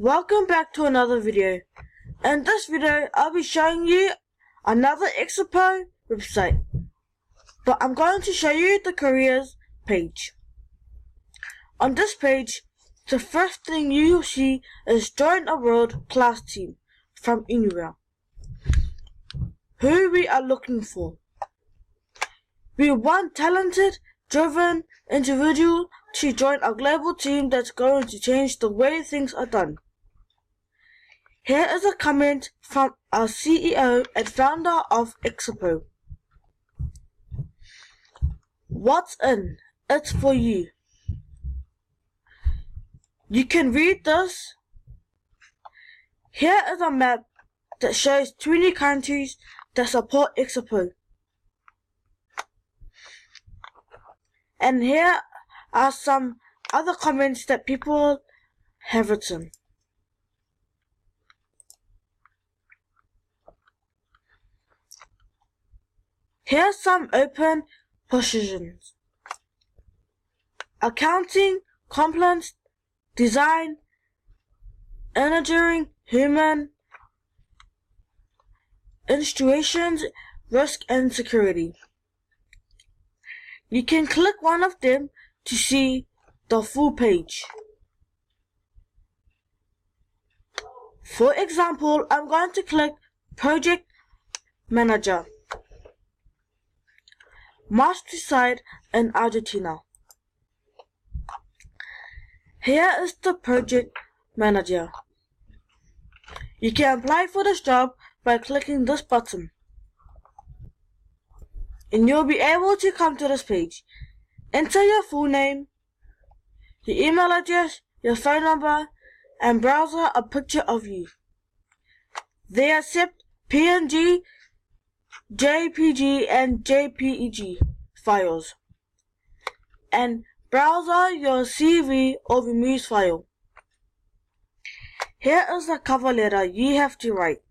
Welcome back to another video. In this video, I'll be showing you another Xapo website, but I'm going to show you the careers page. On this page, the first thing you'll see is join a world-class team from anywhere. Who we are looking for. We want talented, driven individual to join a global team that's going to change the way things are done. Here is a comment from our CEO and founder of Xapo. What's in? It's for you. You can read this. Here is a map that shows 20 countries that support Xapo. And here are some other comments that people have written. Here are some open positions: accounting, compliance, design, engineering, human, institutions, risk and security. You can click one of them to see the full page. For example, I'm going to click Project Manager. Must reside in Argentina. Here is the project manager. You can apply for this job by clicking this button, and you'll be able to come to this page. Enter your full name, your email address, your phone number, and browse a picture of you. They accept PNG, JPG and JPEG files, and browse your CV or removes file. Here is the cover letter you have to write,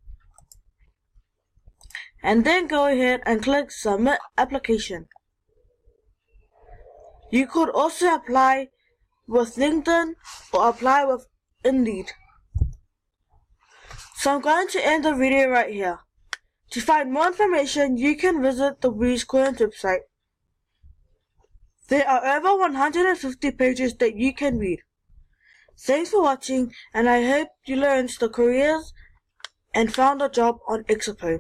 and then go ahead and click Submit Application. You could also apply with LinkedIn or apply with Indeed. So I'm going to end the video right here. To find more information, you can visit the current website. There are over 150 pages that you can read. Thanks for watching, and I hope you learned the careers and found a job on Xapo.